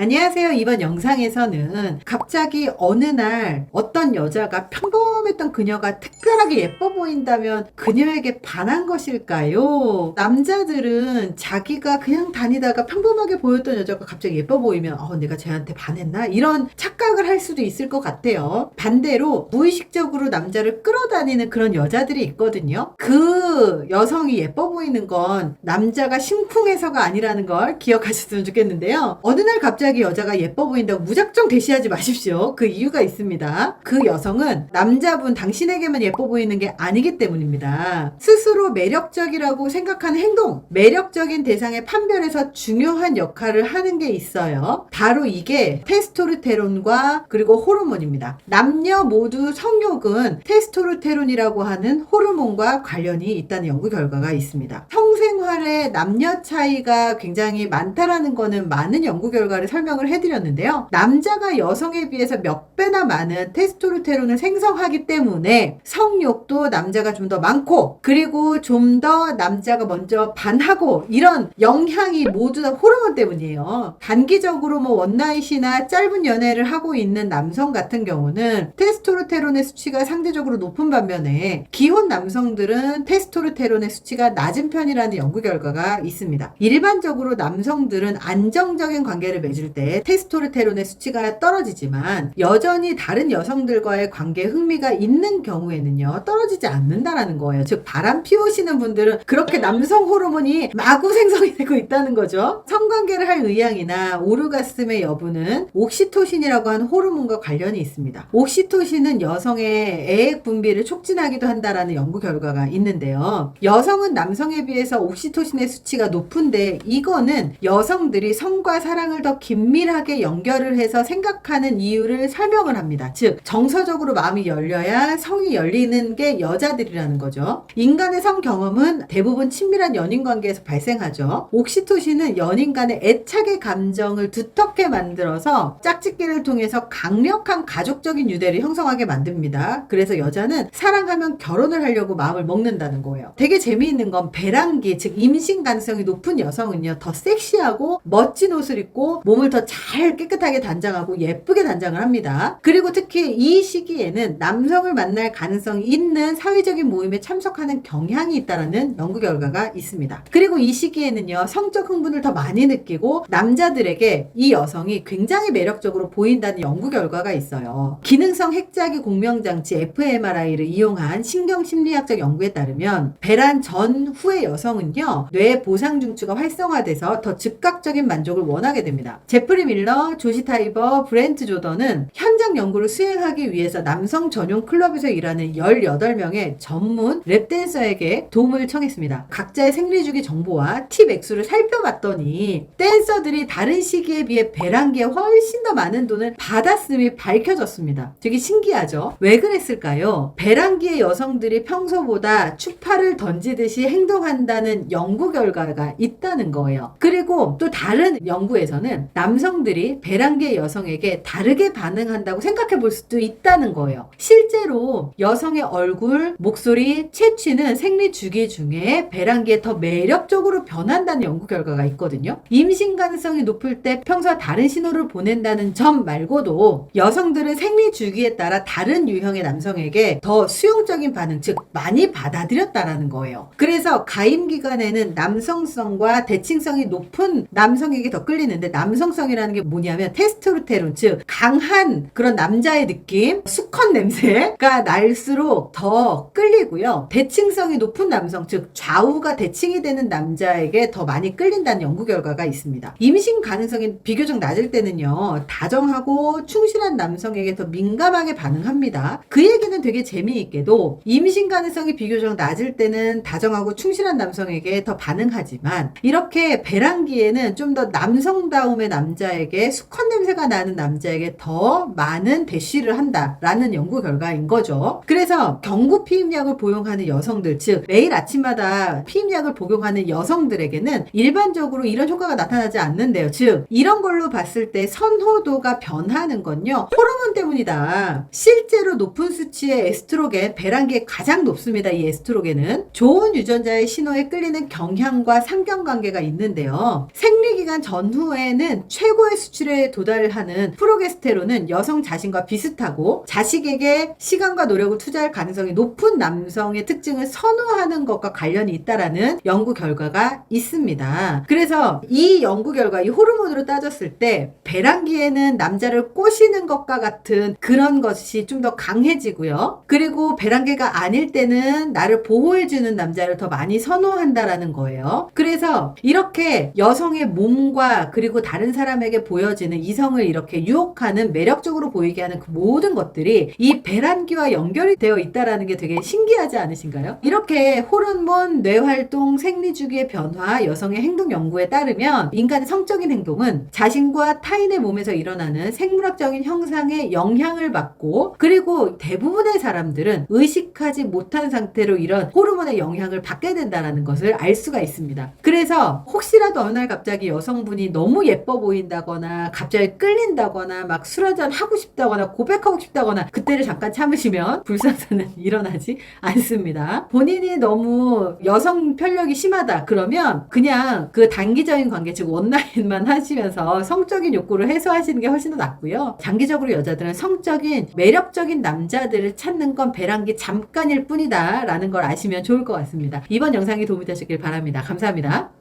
안녕하세요. 이번 영상에서는 갑자기 어느 날 어떤 여자가 평범했던 그녀가 특별하게 예뻐 보인다면 그녀에게 반한 것일까요? 남자들은 자기가 그냥 다니다가 평범하게 보였던 여자가 갑자기 예뻐 보이면 내가 쟤한테 반했나? 이런 착각을 할 수도 있을 것 같아요. 반대로 무의식적으로 남자를 끌어다니는 그런 여자들이 있거든요. 그 여성이 예뻐 보이는 건 남자가 심쿵해서가 아니라는 걸 기억하셨으면 좋겠는데요. 어느 날 갑자기 여자가 예뻐 보인다고 무작정 대시하지 마십시오. 그 이유가 있습니다. 그 여성은 남자분 당신에게만 예뻐 보이는 게 아니기 때문입니다. 스스로 매력적이라고 생각하는 행동, 매력적인 대상의 판별에서 중요한 역할을 하는 게 있어요. 바로 이게 테스토스테론과 그리고 호르몬입니다. 남녀 모두 성욕은 테스토스테론이라고 하는 호르몬과 관련이 있다는 연구 결과가 있습니다. 성생활에 남녀 차이가 굉장히 많다라는 거는 많은 연구 결과를 설명을 해드렸는데요. 남자가 여성에 비해서 몇 배나 많은 테스토스테론을 생성하기 때문에 성욕도 남자가 좀 더 많고, 그리고 좀 더 남자가 먼저 반하고, 이런 영향이 모두 다 호르몬 때문이에요. 단기적으로 원나잇이나 짧은 연애를 하고 있는 남성 같은 경우는 테스토스테론의 수치가 상대적으로 높은 반면에 기혼 남성들은 테스토스테론의 수치가 낮은 편이라는 연구 결과가 있습니다. 일반적으로 남성들은 안정적인 관계를 맺을 때 테스토스테론의 수치가 떨어지지만 여전히 다른 여성들과의 관계에 흥미가 있는 경우에는요, 떨어지지 않는다라는 거예요. 즉 바람 피우시는 분들은 그렇게 남성 호르몬이 마구 생성이 되고 있다는 거죠. 성관계를 할 의향이나 오르가스m의 여부는 옥시토신이라고 하는 호르몬과 관련이 있습니다. 옥시토신은 여성의 애액 분비를 촉진하기도 한다라는 연구 결과가 있는데요. 여성은 남성에 비해서 옥시토신의 수치가 높은데, 이거는 여성들이 성과 사랑을 더 긴밀하게 연결을 해서 생각하는 이유를 설명을 합니다. 즉 정서적으로 마음이 열려야 성이 열리는 게 여자들이라는 거죠. 인간의 성 경험은 대부분 친밀한 연인 관계에서 발생하죠. 옥시토신은 연인 간의 애착의 감정을 두텁게 만들어서 짝짓기를 통해서 강력한 가족적인 유대를 형성하게 만듭니다. 그래서 여자는 사랑하면 결혼을 하려고 마음을 먹는다는 거예요. 되게 재미있는 건 배란기, 즉 임신 가능성이 높은 여성은요, 더 섹시하고 멋진 옷을 입고 몸을 더 잘 깨끗하게 단장하고 예쁘게 단장을 합니다. 그리고 특히 이 시기에는 남성을 만날 가능성이 있는 사회적인 모임에 참석하는 경향이 있다는 연구 결과가 있습니다. 그리고 이 시기에는요, 성적 흥분을 더 많이 느끼고 남자들에게 이 여성이 굉장히 매력적으로 보인다는 연구 결과가 있어요. 기능성 핵자기 공명장치 fMRI를 이용한 신경심리학적 연구에 따르면 배란 전후의 여성은요, 뇌 보상중추가 활성화돼서 더 즉각적인 만족을 원하게 됩니다. 제프리 밀러, 조시 타이버, 브렌트 조던은 현장 연구를 수행하기 위해서 남성 전용 클럽에서 일하는 18명의 전문 랩댄서에게 도움을 청했습니다. 각자의 생리주기 정보와 팁 액수를 살펴봤더니 댄서들이 다른 시기에 비해 배란기에 훨씬 더 많은 돈을 받았음이 밝혀졌습니다. 되게 신기하죠? 왜 그랬을까요? 배란기의 여성들이 평소보다 추파를 던지듯이 행동한다는 연구 결과가 있다는 거예요. 그리고 또 다른 연구에서는 남성들이 배란기의 여성에게 다르게 반응한다고 생각해 볼 수도 있다는 거예요. 실제로 여성의 얼굴, 목소리, 체취는 생리 주기 중에 배란기에 더 매력적으로 변한다는 연구 결과가 있거든요. 임신 가능성이 높을 때 평소와 다른 신호를 보낸다는 점 말고도 여성들은 생리 주기에 따라 다른 유형의 남성에게 더 수용적인 반응, 즉 많이 받아들였다라는 거예요. 그래서 가임 기간에는 남성성과 대칭성이 높은 남성에게 더 끌리는데, 남성성이라는 게 뭐냐면 테스토스테론, 즉 강한 그런 남자의 느낌, 수컷 냄새가 날수록 더 끌리고요. 대칭성이 높은 남성, 즉 좌우가 대칭이 되는 남자에게 더 많이 끌린다는 연구 결과가 있습니다. 임신 가능성이 비교적 낮을 때는요, 다정하고 충실한 남성에게 더 민감하게 반응합니다. 그 얘기는 되게 재미있게도 임신 가능성이 비교적 낮을 때는 다정하고 충실한 남성에게 더 반응하지만, 이렇게 배란기에는 좀 더 남성다움의 남자에게, 수컷 냄새가 나는 남자에게 더 많은 대시를 한다라는 연구 결과인 거죠. 그래서 경구 피임약을 복용하는 여성들, 즉 매일 아침마다 피임약을 복용하는 여성들에게는 일반적으로 이런 효과가 나타나지 않는데요. 즉 이런 걸로 봤을 때 선호도가 변하는 건요, 호르몬 때문이다. 실제로 높은 수치의 에스트로겐, 배란기에 가장 높습니다. 이 에스트로겐은 좋은 유전자의 신호에 끌리는 경향과 상관관계가 있는데요. 생리 생리기간 전후에는 최고의 수치에 도달하는 프로게스테론은 여성 자신과 비슷하고 자식에게 시간과 노력을 투자할 가능성이 높은 남성의 특징을 선호하는 것과 관련이 있다라는 연구 결과가 있습니다. 그래서 이 연구 결과, 이 호르몬으로 따졌을 때 배란기에는 남자를 꼬시는 것과 같은 그런 것이 좀 더 강해지고요. 그리고 배란기가 아닐 때는 나를 보호해주는 남자를 더 많이 선호한다라는 거예요. 그래서 이렇게 여성의 몸과 그리고 다른 사람에게 보여지는 이성을 이렇게 유혹하는, 매력적으로 보이게 하는 그 모든 것들이 이 배란기와 연결이 되어 있다라는 게 되게 신기하지 않으신가요? 이렇게 호르몬, 뇌활동, 생리주기의 변화, 여성의 행동 연구에 따르면 인간의 성적인 행동은 자신과 타인의 몸에서 일어나는 생물학적인 형상에 영향을 받고, 그리고 대부분의 사람들은 의식하지 못한 상태로 이런 호르몬의 영향을 받게 된다는 것을 알 수가 있습니다. 그래서 혹시라도 어느 날 갑자기 여성분이 너무 예뻐 보인다거나 갑자기 끌린다거나 막 술 한잔 하고 싶다거나 고백하고 싶다거나 그때를 잠깐 참으시면 불사사는 일어나지 않습니다. 본인이 너무 여성 편력이 심하다 그러면 그냥 그 단기적인 관계, 즉 원나잇만 하시면서 성적인 욕구를 해소하시는 게 훨씬 더 낫고요. 장기적으로 여자들은 성적인 매력적인 남자들을 찾는 건 배란기 잠깐일 뿐이다 라는 걸 아시면 좋을 것 같습니다. 이번 영상이 도움이 되셨길 바랍니다. 감사합니다.